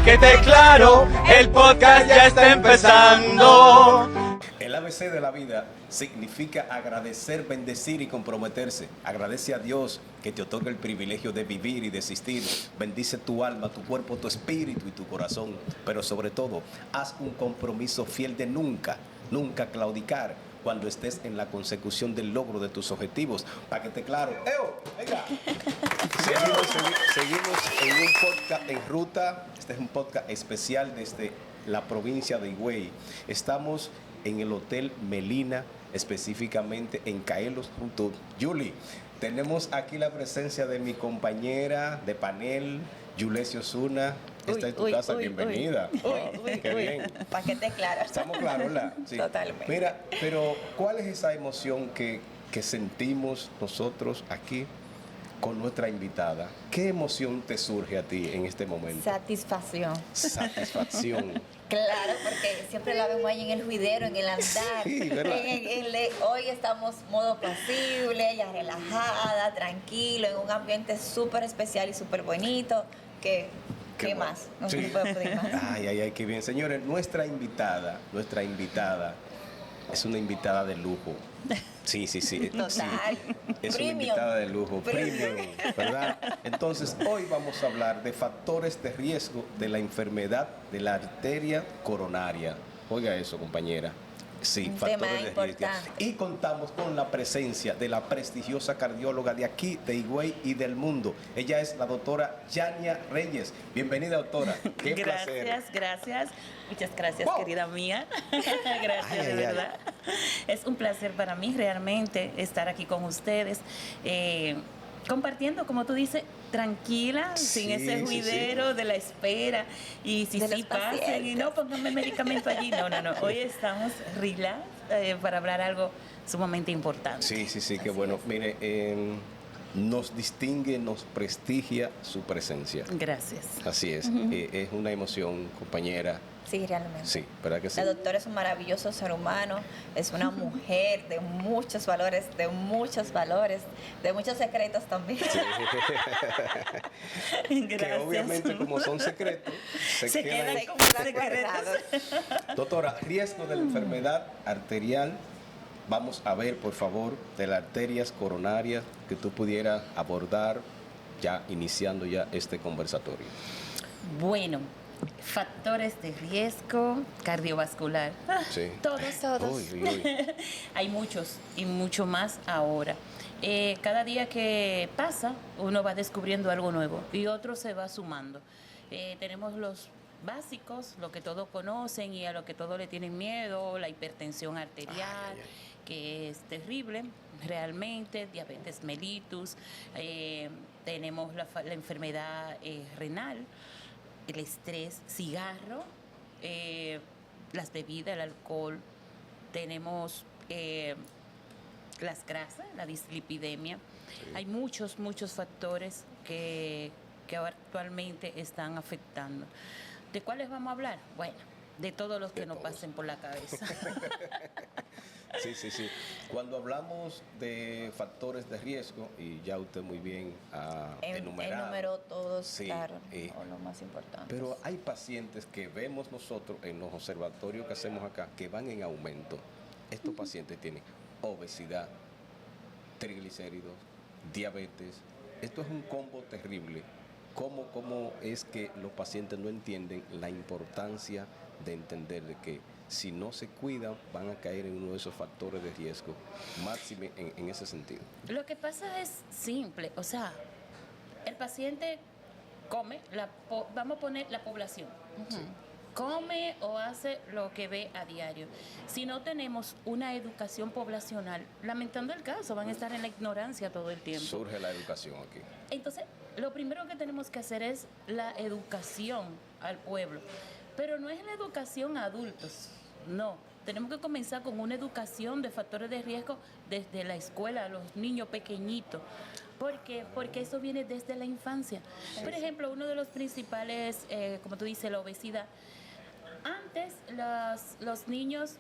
Paquete Claro, el podcast ya está empezando. El ABC de la vida significa agradecer, bendecir y comprometerse. Agradece a Dios que te otorga el privilegio de vivir y de existir. Bendice tu alma, tu cuerpo, tu espíritu y tu corazón. Pero sobre todo, haz un compromiso fiel de nunca claudicar cuando estés en la consecución del logro de tus objetivos. Paquete Claro. ¡Eo! ¡Venga! Seguimos en un podcast en ruta. Este es un podcast especial desde la provincia de Higüey. Estamos en el Hotel Melina, específicamente en Caelos, junto a Julie. Tenemos aquí la presencia de mi compañera de panel, Yulesia Osuna. Esta es tu casa, bienvenida. Qué bien. Paquete Claro. Estamos claros, ¿verdad? Sí. Totalmente. Mira, pero ¿cuál es esa emoción que sentimos nosotros aquí con nuestra invitada? ¿Qué emoción te surge a ti en este momento? Satisfacción. Satisfacción. Claro, porque siempre la vemos ahí en el juidero, en el andar. Sí, ¿verdad? Hoy estamos modo pasible, ella relajada, tranquilo, en un ambiente súper especial y súper bonito. ¿Qué Qué bueno. más? No Sí. se puede pedir más. Ay, qué bien. Señores, nuestra invitada es una invitada de lujo. Sí. Total. Sí. Es Premium. una invitada de lujo, premium, ¿verdad? Entonces, hoy vamos a hablar de factores de riesgo de la enfermedad de la arteria coronaria. Oiga eso, compañera. Sí, Un factores tema de riesgo. importante. Y contamos con la presencia de la prestigiosa cardióloga de aquí, de Higüey y del mundo. Ella es la doctora Yania Reyes. Bienvenida, doctora. Qué placer. Gracias. Muchas gracias, Wow. querida mía. Gracias, de verdad. Es un placer para mí realmente estar aquí con ustedes. Compartiendo, como tú dices, tranquila, sin ese Sí, juidero de la espera. Y si De sí los pasen y pacientes. no, pónganme medicamento allí. No. Hoy estamos relax para hablar algo sumamente importante. Sí, qué bueno. Mire, nos distingue, nos prestigia su presencia. Gracias. Así es. Es una emoción, compañera. Sí, realmente. Sí, ¿verdad que sí? La doctora es un maravilloso ser humano, es una mujer de muchos valores, de muchos secretos también. Gracias. Que obviamente, como son secretos, Se quedan quedan. como secretos. Doctora, riesgo de la enfermedad arterial. Vamos a ver, por favor, de las arterias coronarias que tú pudieras abordar ya iniciando ya este conversatorio. Bueno, factores de riesgo cardiovascular. Sí. Todos. Uy. Hay muchos y mucho más ahora. Cada día que pasa, uno va descubriendo algo nuevo y otro se va sumando. Tenemos los básicos, lo que todos conocen y a lo que todos le tienen miedo, la hipertensión arterial, que es terrible realmente, diabetes mellitus, tenemos la enfermedad renal, el estrés, cigarro, las bebidas, el alcohol, tenemos las grasas, la dislipidemia. Sí. Hay muchos factores que actualmente están afectando. ¿De cuáles vamos a hablar? Bueno, de todos los que nos pasen por la cabeza. Sí. Cuando hablamos de factores de riesgo, y ya usted muy bien ha enumerado. Enumeró todos, Sí, claro, o lo más importante. Pero hay pacientes que vemos nosotros en los observatorios que hacemos acá que van en aumento. Estos pacientes tienen obesidad, triglicéridos, diabetes. Esto es un combo terrible. ¿Cómo es que los pacientes no entienden la importancia de entender de que si no se cuidan van a caer en uno de esos factores de riesgo, máxime en ese sentido? Lo que pasa es simple, o sea, el paciente come, vamos a poner la población. Sí. Come o hace lo que ve a diario. Si no tenemos una educación poblacional, lamentando el caso, van a estar en la ignorancia todo el tiempo. Surge la educación aquí. Entonces, lo primero que tenemos que hacer es la educación al pueblo. Pero no es la educación a adultos, no. Tenemos que comenzar con una educación de factores de riesgo desde la escuela, a los niños pequeñitos. ¿Por qué? Porque eso viene desde la infancia. Por ejemplo, uno de los principales, como tú dices, la obesidad. Antes los niños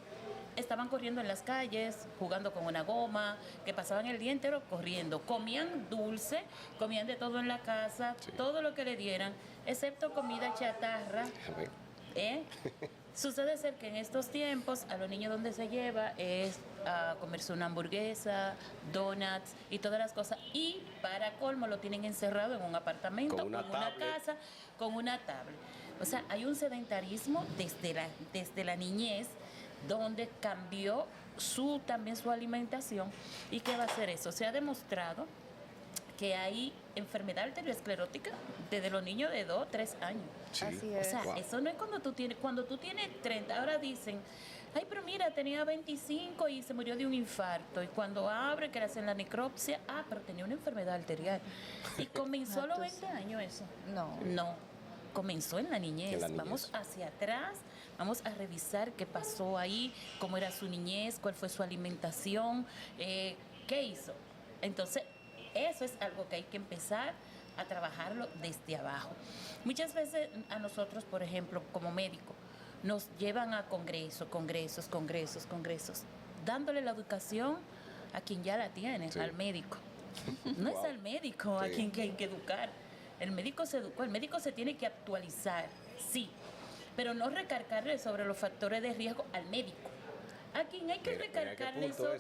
estaban corriendo en las calles, jugando con una goma, que pasaban el día entero corriendo, comían dulce, comían de todo en la casa, Sí. todo lo que le dieran, excepto comida chatarra. A ver, ¿eh? Sucede ser que en estos tiempos a los niños donde se lleva es a comerse una hamburguesa, donuts y todas las cosas. Y para colmo lo tienen encerrado en un apartamento, Con una en una tablet. casa, con una tablet. O sea, hay un sedentarismo desde la niñez donde cambió también su alimentación. ¿Y qué va a hacer eso? Se ha demostrado que hay enfermedad arteriosclerótica desde los niños de 2 3 años. sí. Así O es. sea, Wow. eso no es cuando tú tienes 30, ahora dicen, ay, pero mira, tenía 25 y se murió de un infarto. Y cuando abre, que le hacen la necropsia, pero tenía una enfermedad arterial. Y comenzó a los 20 años eso. No. No, comenzó en la niñez. En la niñez. Vamos hacia atrás, vamos a revisar qué pasó ahí, cómo era su niñez, cuál fue su alimentación, qué hizo. Entonces, eso es algo que hay que empezar a trabajarlo desde abajo. Muchas veces a nosotros, por ejemplo, como médicos, nos llevan a congresos, dándole la educación a quien ya la tiene, Sí. al médico. No es Wow. al médico a Sí. quien que hay que educar. El médico se educó, el médico se tiene que actualizar, sí, pero no recargarle sobre los factores de riesgo al médico. A quien hay que Mira qué recargarle punto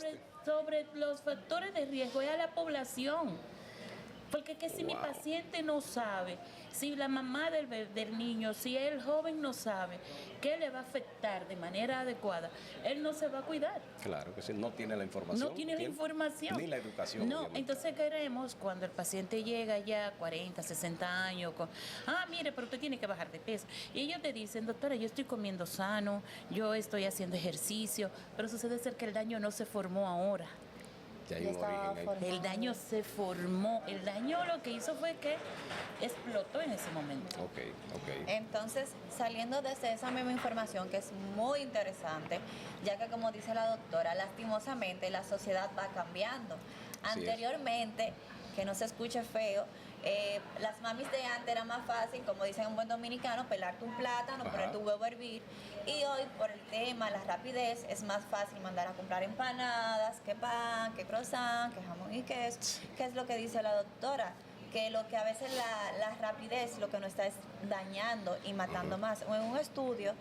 sobre los factores de riesgo es a la población. Porque que si mi Wow. paciente no sabe, si la mamá del niño, si el joven no sabe qué le va a afectar de manera adecuada, él no se va a cuidar. Claro que sí, no tiene la información. No tiene la información. Ni la educación. No, obviamente. entonces queremos cuando el paciente llega ya 40, 60 años, mire, pero usted tiene que bajar de peso. Y ellos te dicen, doctora, yo estoy comiendo sano, yo estoy haciendo ejercicio, pero sucede ser que el daño no se formó ahora. Ya hay Ya un estaba origen ahí. formado. El daño se formó. El daño lo que hizo fue que explotó en ese momento. Ok, ok. Entonces, saliendo desde esa misma información que es muy interesante, ya que como dice la doctora, lastimosamente la sociedad va cambiando. Así es. Anteriormente, que no se escuche feo, las mamis de antes era más fácil, como dicen un buen dominicano, pelarte un plátano, Ajá. poner tu huevo a hervir. Y hoy, por el tema, la rapidez, es más fácil mandar a comprar empanadas, que pan, que croissant, que jamón y queso. ¿Qué es lo que dice la doctora? Que lo que a veces la rapidez lo que nos está es dañando y matando más. En un estudio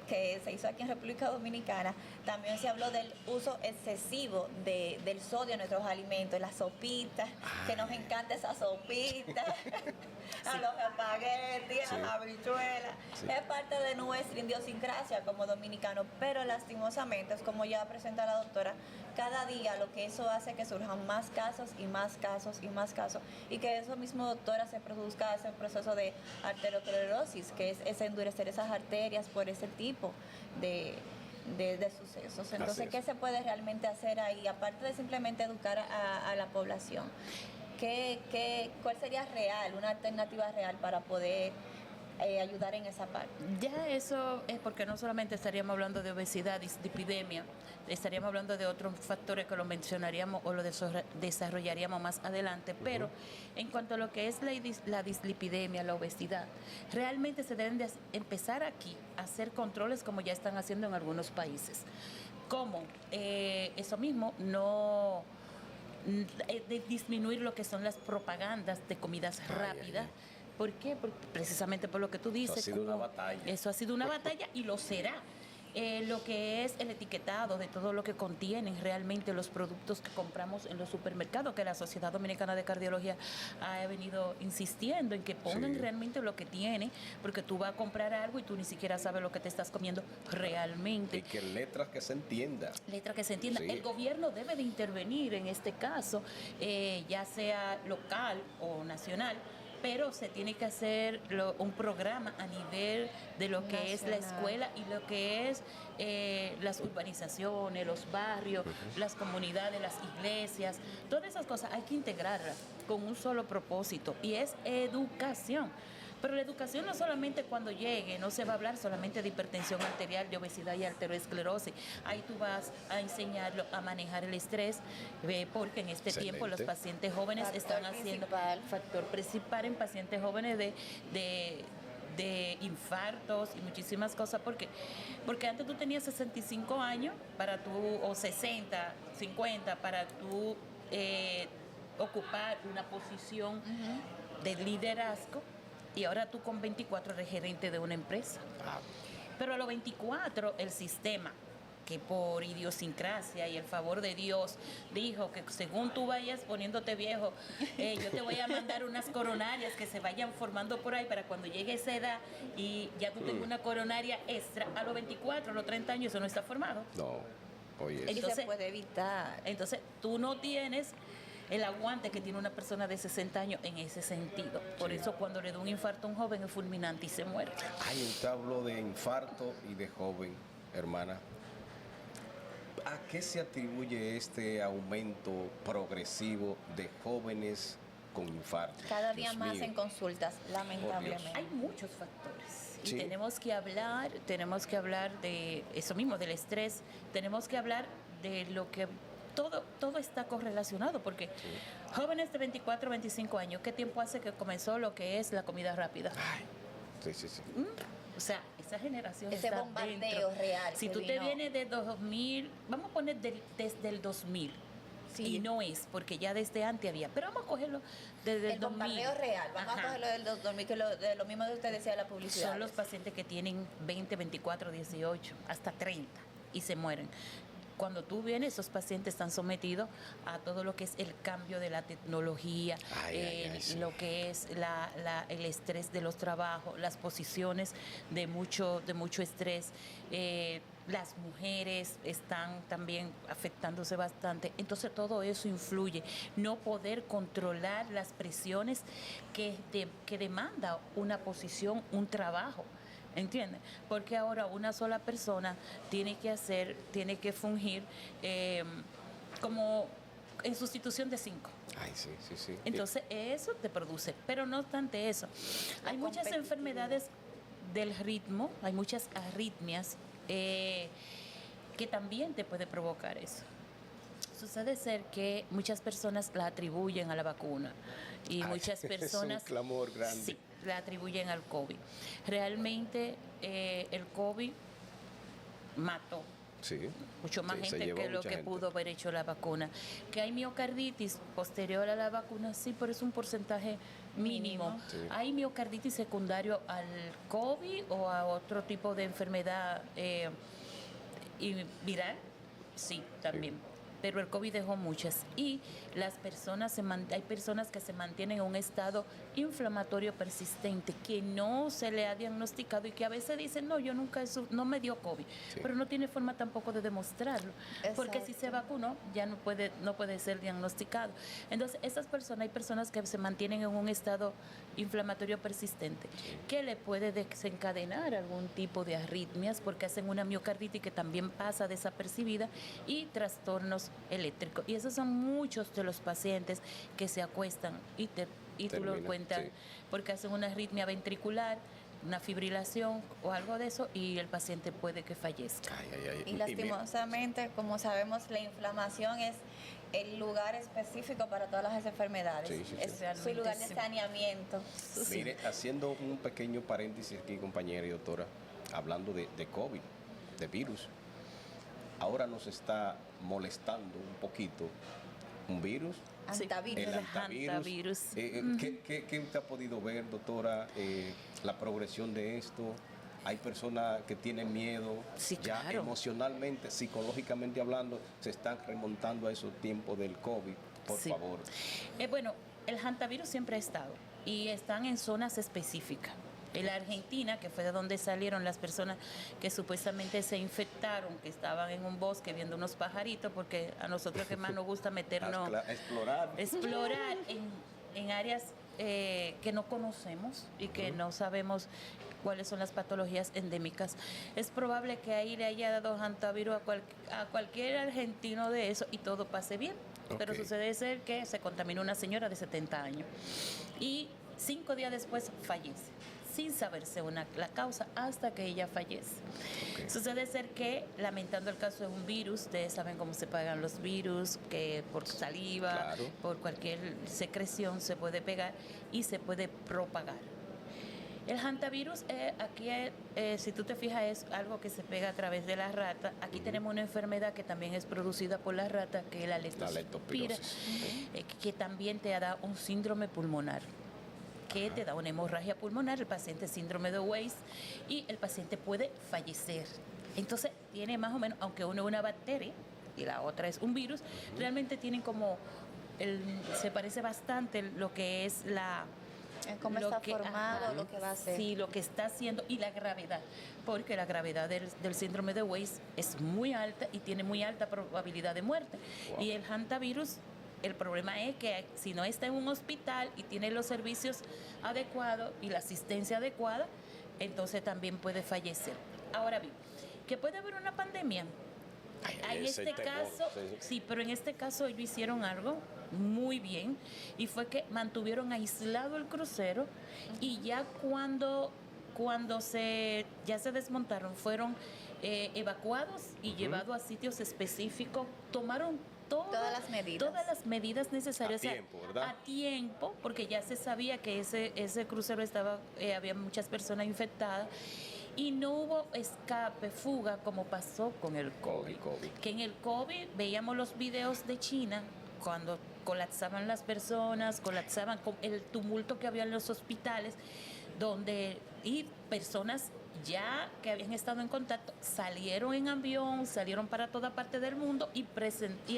que se hizo aquí en República Dominicana, también se habló del uso excesivo del sodio en nuestros alimentos, las sopitas, que nos encanta esa sopita, a los espaguetis, Sí. las habichuelas. Sí. Es parte de nuestra idiosincrasia como dominicanos, pero lastimosamente, es como ya presenta la doctora, cada día lo que eso hace que surjan más casos y más casos y más casos, y que eso mismo, doctora, se produzca ese proceso de arteriosclerosis, que es ese endurecer esas arterias por ese tipo de sucesos. Entonces, es. ¿qué se puede realmente hacer ahí? Aparte de simplemente educar a la población, ¿cuál sería real, una alternativa real para poder ayudar en esa parte? Ya eso es porque no solamente estaríamos hablando de obesidad, dislipidemia, estaríamos hablando de otros factores que lo mencionaríamos o lo desarrollaríamos más adelante, pero en cuanto a lo que es la dislipidemia, la obesidad, realmente se deben de empezar aquí a hacer controles como ya están haciendo en algunos países. ¿Cómo? Eso mismo, no de disminuir lo que son las propagandas de comidas rápidas. ¿Por qué? Precisamente por lo que tú dices. Eso ha sido una batalla. Eso ha sido una batalla y lo será. Lo que es el etiquetado de todo lo que contienen realmente los productos que compramos en los supermercados, que la Sociedad Dominicana de Cardiología ha venido insistiendo en que pongan Sí. realmente lo que tiene, porque tú vas a comprar algo y tú ni siquiera sabes lo que te estás comiendo realmente. Y que letras que se entienda. Letra que se entienda. Sí. El gobierno debe de intervenir en este caso, ya sea local o nacional, pero se tiene que hacer un programa a nivel de lo que es la Nacional. escuela y lo que es las urbanizaciones, los barrios, las comunidades, las iglesias, todas esas cosas hay que integrarlas con un solo propósito y es educación. Pero la educación no solamente cuando llegue, no se va a hablar solamente de hipertensión arterial, de obesidad y arteriosclerosis. Ahí tú vas a enseñarlo a manejar el estrés, porque en este Excelente. tiempo los pacientes jóvenes Factor están haciendo principal. factor principal en pacientes jóvenes de infartos y muchísimas cosas. Porque antes tú tenías 65 años para tú, o 60, 50, para tú ocupar una posición de liderazgo, y ahora tú con 24 eres gerente de una empresa. Pero a los 24 el sistema, que por idiosincrasia y el favor de Dios dijo que según tú vayas poniéndote viejo, yo te voy a mandar unas coronarias que se vayan formando por ahí para cuando llegue esa edad y ya tú tengas una coronaria extra. A los 24, a los 30 años eso no está formado. No, oye. Y Entonces- se puede evitar. Entonces tú no tienes el aguante que tiene una persona de 60 años en ese sentido. Por eso cuando le da un infarto a un joven es fulminante y se muere. Hay un tablo de infarto y de joven, hermana. ¿A qué se atribuye este aumento progresivo de jóvenes con infarto? Cada día Dios más mío. en consultas, lamentablemente. Hay muchos factores y Sí. tenemos que hablar de eso mismo, del estrés, tenemos que hablar de lo que todo está correlacionado, porque jóvenes de 24, 25 años, ¿qué tiempo hace que comenzó lo que es la comida rápida? Ay, sí. O sea, esa generación Ese está bombardeo dentro. real Si que tú te vino. vienes de 2000, vamos a poner desde el 2000. Sí. Y no es, porque ya desde antes había. Pero vamos a cogerlo desde el El 2000. bombardeo real. Vamos Ajá. a cogerlo del 2000, que de lo mismo que usted decía de la publicidad. Son los pacientes que tienen 20, 24, 18, hasta 30 y se mueren. Cuando tú vienes, esos pacientes están sometidos a todo lo que es el cambio de la tecnología, Sí. lo que es el estrés de los trabajos, las posiciones de mucho estrés. Las mujeres están también afectándose bastante. Entonces todo eso influye. No poder controlar las presiones que demanda una posición, un trabajo. ¿Entiendes? Porque ahora una sola persona tiene que fungir como en sustitución de 5. Ay, sí. Entonces eso te produce. Pero no obstante eso, hay muchas competitividad. enfermedades del ritmo, hay muchas arritmias que también te puede provocar eso. Sucede ser que muchas personas la atribuyen a la vacuna y Ay, muchas es un personas clamor grande. sí, la atribuyen al COVID. Realmente el COVID mató Sí. mucho más Sí, se gente llevó que lo mucha que gente. pudo haber hecho la vacuna. Que hay miocarditis posterior a la vacuna, sí, pero es un porcentaje mínimo. Mínimo. Sí. Hay miocarditis secundario al COVID o a otro tipo de enfermedad y viral, sí, también. Pero el COVID dejó muchas. Y las personas hay personas que se mantienen en un estado inflamatorio persistente que no se le ha diagnosticado y que a veces dicen, no, yo nunca no me dio COVID. Sí. Pero no tiene forma tampoco de demostrarlo. Porque si se Exacto. vacunó, ya no puede ser diagnosticado. Entonces, esas personas, hay personas que se mantienen en un estado inflamatorio persistente que le puede desencadenar algún tipo de arritmias porque hacen una miocarditis que también pasa desapercibida y trastornos eléctricos. Y esos son muchos de los pacientes que se acuestan y tú lo Terminan, cuentas sí. porque hacen una arritmia ventricular, una fibrilación o algo de eso y el paciente puede que fallezca. Ay. Y mira, lastimosamente, como sabemos, la inflamación es el lugar específico para todas las enfermedades. Sí. Es su Realmente lugar de sí. saneamiento. Mire, haciendo un pequeño paréntesis aquí, compañera y doctora, hablando de COVID, de virus, ahora nos está molestando un poquito un virus, Antivirus. el El antivirus. hantavirus. ¿Qué usted ha podido ver, doctora, la progresión de esto? Hay personas que tienen miedo, Sí, ya claro. emocionalmente, psicológicamente hablando, se están remontando a esos tiempos del COVID, por Sí. favor. Bueno, el hantavirus siempre ha estado y están en zonas específicas. En la Argentina, que fue de donde salieron las personas que supuestamente se infectaron, que estaban en un bosque viendo unos pajaritos, porque a nosotros que más nos gusta meternos, explorar en áreas que no conocemos y que no sabemos cuáles son las patologías endémicas. Es probable que ahí le haya dado hantavirus a cualquier argentino de eso y todo pase bien. Pero Ok. sucede ser que se contaminó una señora de 70 años y 5 días después fallece, sin saberse la causa hasta que ella fallece. Ok. Sucede ser que, lamentando el caso de un virus, ustedes saben cómo se pagan los virus, que por saliva, Claro. por cualquier secreción se puede pegar y se puede propagar. El hantavirus, aquí, si tú te fijas, es algo que se pega a través de la rata. Aquí tenemos una enfermedad que también es producida por la rata, que es la leptospira, que también te da un síndrome pulmonar, que te da una hemorragia pulmonar, el paciente síndrome de Weiss, y el paciente puede fallecer. Entonces, tiene más o menos, aunque uno es una bacteria y la otra es un virus, realmente tienen como, se parece bastante lo que es cómo está formado, lo que va a hacer. Sí, lo que está haciendo y la gravedad, porque la gravedad del síndrome de Weiss es muy alta y tiene muy alta probabilidad de muerte. Wow. Y el hantavirus, el problema es que si no está en un hospital y tiene los servicios adecuados y la asistencia adecuada, entonces también puede fallecer. Ahora bien, ¿que puede haber una pandemia? En este caso, sí, pero en este caso ellos hicieron algo muy bien y fue que mantuvieron aislado el crucero y ya cuando ya se desmontaron, fueron evacuados y llevados a sitios específicos, tomaron todas las medidas necesarias a tiempo, ¿verdad? A tiempo, porque ya se sabía que ese crucero había muchas personas infectadas. Y no hubo escape, fuga, como pasó con el COVID. Que en el COVID veíamos los videos de China, cuando colapsaban las personas, colapsaban con el tumulto que había en los hospitales, y personas ya que habían estado en contacto salieron en avión, salieron para toda parte del mundo y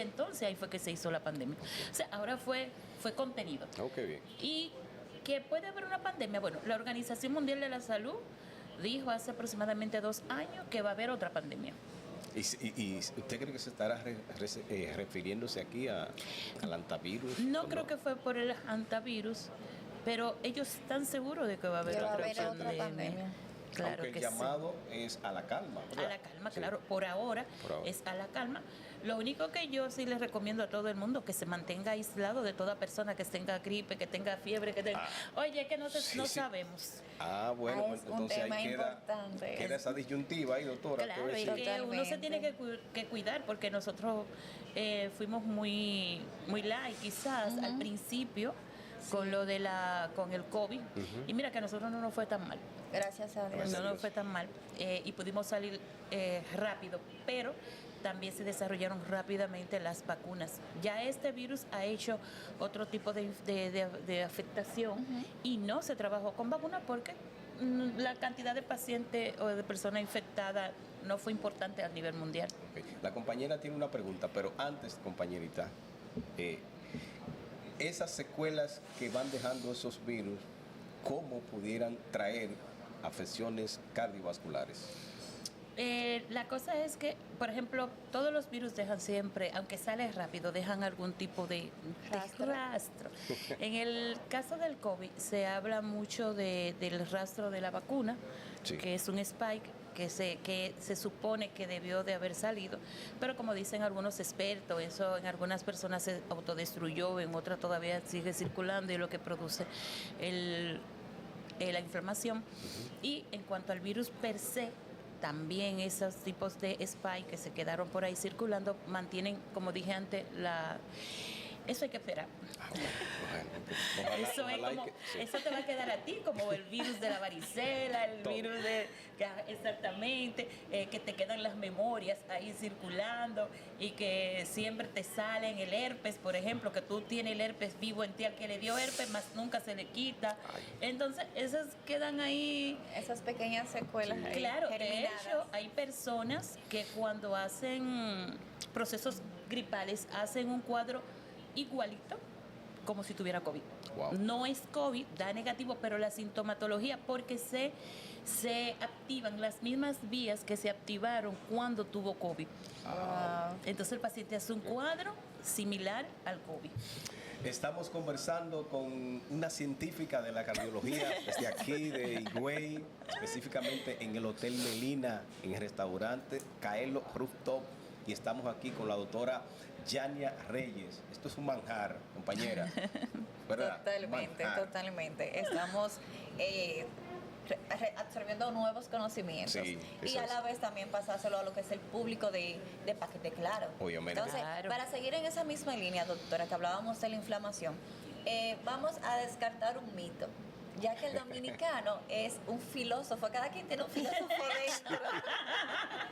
entonces ahí fue que se hizo la pandemia. O sea, ahora fue contenido. Oh, qué bien. ¿Y que puede haber una pandemia? Bueno, la Organización Mundial de la Salud dijo hace aproximadamente 2 años que va a haber otra pandemia. ¿Y usted cree que se estará refiriéndose aquí al hantavirus? No creo que fue por el hantavirus, pero ellos están seguros de que va a haber otra pandemia. Claro. Aunque el llamado es a la calma, ¿verdad? A la calma, claro. Por ahora es a la calma. Lo único que yo sí les recomiendo a todo el mundo, que se mantenga aislado de toda persona que tenga gripe, que tenga fiebre, que tenga... Oye, que no sabemos. Bueno, pues entonces ahí queda esa disyuntiva ahí, doctora. Claro, y que uno se tiene que cuidar, porque nosotros fuimos muy light quizás al principio, con lo de con el COVID, y mira que a nosotros no nos fue tan mal. Gracias a Dios. No nos fue tan mal y pudimos salir rápido, pero también se desarrollaron rápidamente las vacunas. Ya este virus ha hecho otro tipo de afectación y no se trabajó con vacunas porque la cantidad de pacientes o de personas infectadas no fue importante a nivel mundial. Okay. La compañera tiene una pregunta, pero antes, compañerita, esas secuelas que van dejando esos virus, ¿cómo pudieran traer afecciones cardiovasculares? La cosa es que, por ejemplo, todos los virus dejan siempre, aunque sale rápido, dejan algún tipo de rastro. En el caso del COVID se habla mucho del rastro de la vacuna, que es un spike que se supone que debió de haber salido, pero como dicen algunos expertos, eso en algunas personas se autodestruyó, en otras todavía sigue circulando y lo que produce la inflamación. Y en cuanto al virus per se, también esos tipos de spike que se quedaron por ahí circulando mantienen, como dije antes, eso hay que esperar. Eso te va a quedar a ti como el virus de la varicela, el virus exactamente, que te quedan las memorias ahí circulando y que siempre te salen el herpes, por ejemplo, que tú tienes el herpes vivo en ti, al que le dio herpes, más nunca se le quita. Entonces, esas quedan ahí. Esas pequeñas secuelas. Ahí, claro, de hecho, hay personas que cuando hacen procesos gripales hacen un cuadro igualito como si tuviera COVID. Wow. No es COVID, da negativo, pero la sintomatología, porque se activan las mismas vías que se activaron cuando tuvo COVID. Entonces el paciente hace un cuadro similar al COVID. Estamos conversando con una científica de la cardiología desde aquí de Higüey, específicamente en el Hotel Melina, en el restaurante Caelo Rooftop, y estamos aquí con la doctora Yania Reyes. Esto es un manjar, compañera, ¿verdad? Totalmente. Estamos absorbiendo nuevos conocimientos y a la vez también pasárselo a lo que es el público de Paquete Claro. Obviamente. Entonces, para seguir en esa misma línea, doctora, que hablábamos de la inflamación, vamos a descartar un mito. ya que el dominicano es un filósofo, cada quien tiene un filósofo dentro.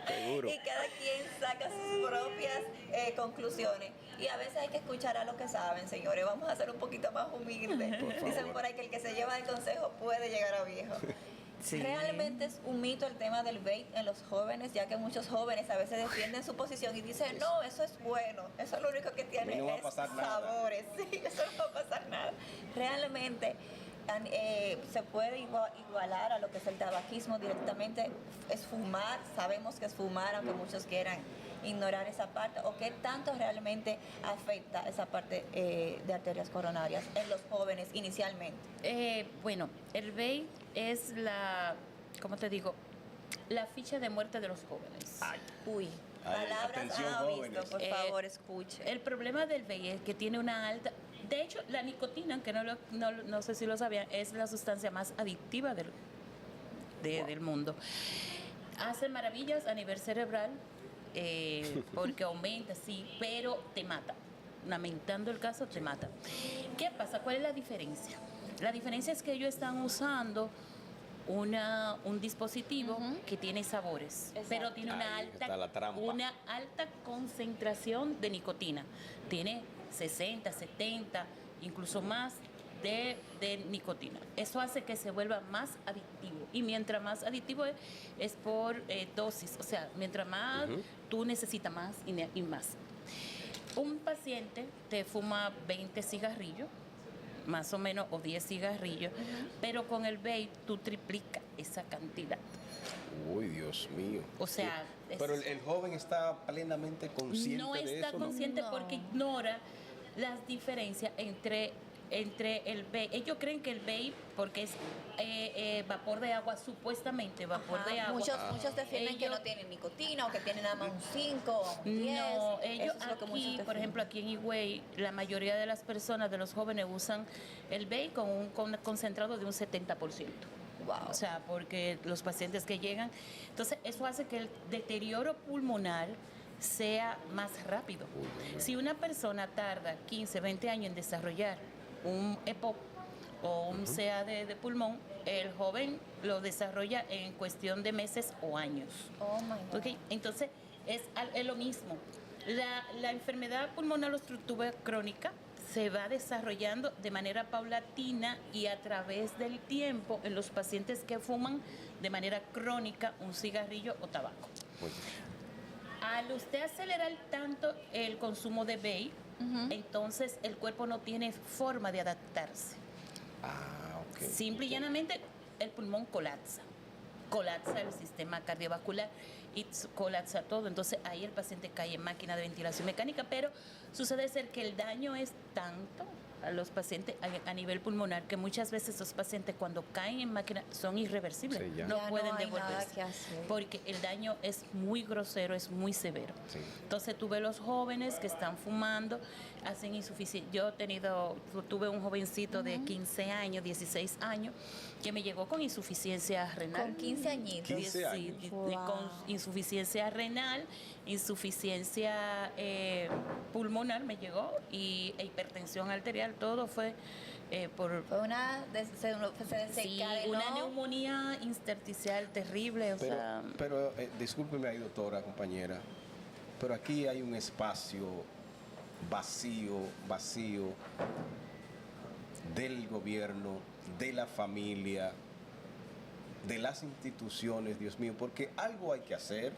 Seguro. Y cada quien saca sus propias conclusiones. Y a veces hay que escuchar a los que saben, señores. Vamos a ser un poquito más humildes. Por favor. Dicen por ahí que el que se lleva el consejo puede llegar a viejo. Sí. Realmente es un mito el tema del vape en los jóvenes, ya que muchos jóvenes a veces defienden su posición y dicen, no, eso es bueno, eso es lo único que tiene no va a es pasar nada. sabores, sí, eso no va a pasar nada. Realmente se puede igualar a lo que es el tabaquismo directamente, es fumar, sabemos que es fumar, aunque muchos quieran ignorar esa parte, o qué tanto realmente afecta esa parte de arterias coronarias en los jóvenes inicialmente. Bueno, el vape es ¿cómo te digo? La ficha de muerte de los jóvenes. Uy, Ay, palabras atención, ha visto, jóvenes. por favor, escuche. El problema del vape es que tiene una alta... De hecho, la nicotina, que no sé si lo sabían, es la sustancia más adictiva del mundo. Hace maravillas a nivel cerebral, porque aumenta, sí, pero te mata. Lamentando el caso, te mata. ¿Qué pasa? ¿Cuál es la diferencia? La diferencia es que ellos están usando un dispositivo que tiene sabores, Exacto. pero tiene Ahí está la trampa. una alta concentración de nicotina. Tiene 60, 70, incluso más de nicotina. Eso hace que se vuelva más adictivo. Y mientras más adictivo es por dosis. O sea, mientras más tú necesitas más y más. Un paciente te fuma 20 cigarrillos, más o menos, o 10 cigarrillos, pero con el vape tú triplicas esa cantidad. Uy, Dios mío. O sea, Pero el joven está plenamente consciente no de está eso, consciente No. porque ignora las diferencias entre el vape. Ellos creen que el vape, porque es vapor de agua, supuestamente vapor Ajá, de agua. Muchos defienden que Ellos- no tienen nicotina o que tienen nada más un 5 o un 10. No, ellos Eso es lo que muchos aquí, por defienden. ejemplo, aquí en Higüey, la mayoría de las personas, de los jóvenes, usan el vape con un concentrado de un 70%. Wow. O sea, porque los pacientes que llegan, entonces eso hace que el deterioro pulmonar sea más rápido. Si una persona tarda 15, 20 años en desarrollar un EPOC o un CA de pulmón, el joven lo desarrolla en cuestión de meses o años. Oh my God. ¿Ok? Entonces, es lo mismo. La enfermedad pulmonar obstructiva crónica se va desarrollando de manera paulatina y a través del tiempo en los pacientes que fuman de manera crónica un cigarrillo o tabaco. Muy bien. Al usted acelerar tanto el consumo de vape, entonces el cuerpo no tiene forma de adaptarse. Ah, ok. Simple y llanamente el pulmón colapsa. Colapsa el sistema cardiovascular y colapsa todo. Entonces ahí el paciente cae en máquina de ventilación mecánica, pero sucede ser que el daño es tanto a los pacientes a nivel pulmonar que muchas veces los pacientes cuando caen en máquina son irreversibles. Sí, ya. No Ya pueden no hay nada devolverse que hacer. porque el daño es muy grosero, es muy severo. Sí. Entonces tuve los jóvenes que están fumando, hacen insuficiencia. Tuve un jovencito de 15 años, 16 años, que me llegó con insuficiencia renal. Con 15 añitos. 15 Sí, años. con insuficiencia renal, insuficiencia pulmonar me llegó y hipertensión arterial, todo fue por Fue se desencadenó. una neumonía intersticial terrible. Pero discúlpeme ahí, doctora, compañera, pero aquí hay un espacio vacío del gobierno, de la familia, de las instituciones, Dios mío, porque algo hay que hacer.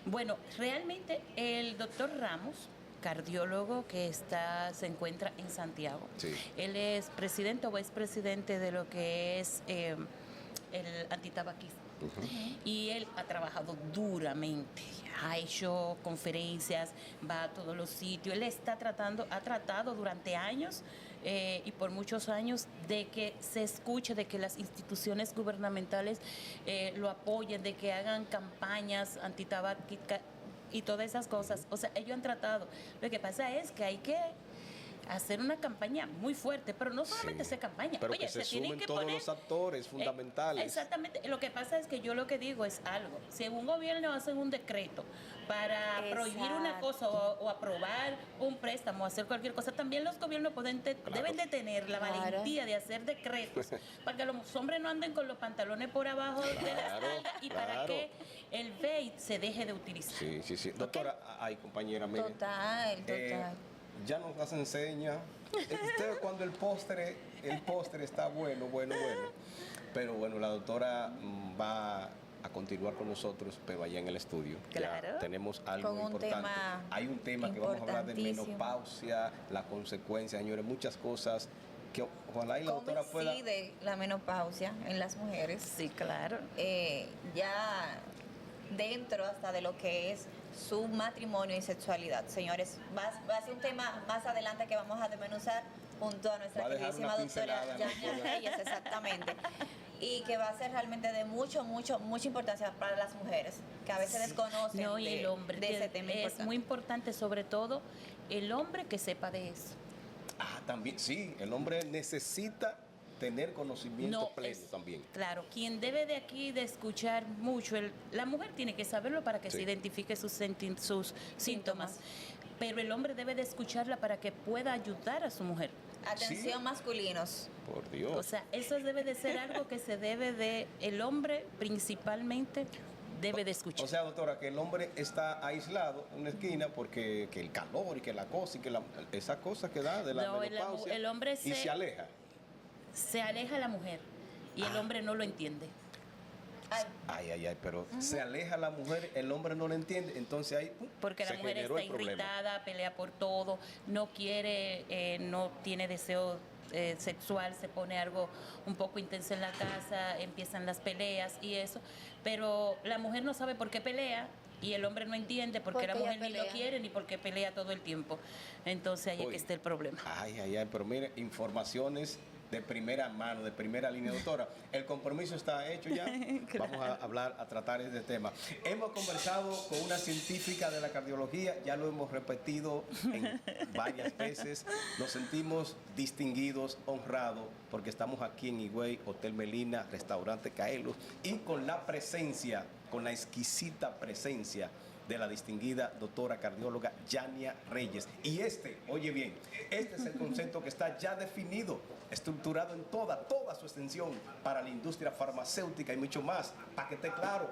Bueno, realmente el doctor Ramos, cardiólogo que se encuentra en Santiago, Sí. él es presidente o expresidente de lo que es el antitabaquismo. Y él ha trabajado duramente, ha hecho conferencias, va a todos los sitios. Él ha tratado durante años y por muchos años de que se escuche, de que las instituciones gubernamentales lo apoyen, de que hagan campañas antitabáquicas y todas esas cosas. O sea, ellos han tratado. Lo que pasa es que hay hacer una campaña muy fuerte, pero no solamente hacer campaña. Pero Oye, que se tienen sumen que todos poner, los actores fundamentales. Exactamente. Lo que pasa es que yo lo que digo es algo. Si un gobierno hace un decreto para prohibir una cosa o aprobar un préstamo o hacer cualquier cosa, también los gobiernos deben de tener la valentía de hacer decretos para que los hombres no anden con los pantalones por abajo de la espalda y para que el vape se deje de utilizar. Sí. Doctora, ay, compañera, mire. Total. Ya nos las enseña. Usted cuando el postre está bueno. Pero bueno, la doctora va a continuar con nosotros, pero allá en el estudio. Claro. Ya tenemos algo Con un importante. tema Hay un tema que vamos a hablar de importantísimo. menopausia, la consecuencia, señores, muchas cosas que ojalá y la ¿Cómo doctora pueda... incide la menopausia en las mujeres? Sí, claro. Ya dentro hasta de lo que es su matrimonio y sexualidad. Señores, va a ser un tema más adelante que vamos a desmenuzar junto a nuestra Va a dejar queridísima una doctora pincelada, Yania ¿no? Reyes, exactamente. Y que va a ser realmente de mucha importancia para las mujeres, que a veces desconocen No, y el hombre de ese tema es importante. muy importante, sobre todo el hombre que sepa de eso. También, sí, el hombre necesita tener conocimiento pleno también. Claro, quien debe de aquí de escuchar mucho, la mujer tiene que saberlo para que se identifique sus síntomas, pero el hombre debe de escucharla para que pueda ayudar a su mujer. Atención, masculinos. Por Dios. O sea, eso debe de ser algo que se debe de, el hombre principalmente debe de escuchar. O sea, doctora, que el hombre está aislado en una esquina porque que el calor y que la cosa y que esa cosa que da de la No, menopausia el hombre y se aleja. Se aleja la mujer y el hombre no lo entiende. Ay, pero se aleja la mujer, el hombre no lo entiende, entonces ahí Porque la se mujer generó está el problema. irritada, pelea por todo, no quiere, no tiene deseo sexual, se pone algo un poco intenso en la casa, empiezan las peleas y eso, pero la mujer no sabe por qué pelea y el hombre no entiende por qué la mujer ni lo quiere ni por qué pelea todo el tiempo. Entonces ahí es que está el problema. Ay, pero mire, informaciones de primera mano, de primera línea, doctora. El compromiso está hecho ya. Claro. Vamos a tratar este tema. Hemos conversado con una científica de la cardiología, ya lo hemos repetido en varias veces. Nos sentimos distinguidos, honrados, porque estamos aquí en Higüey, Hotel Melina, Restaurante Caelus, y con la presencia, con la exquisita presencia de la distinguida doctora cardióloga Yania Reyes. Y oye bien, este es el concepto que está ya definido, estructurado en toda su extensión para la industria farmacéutica y mucho más, para que esté claro.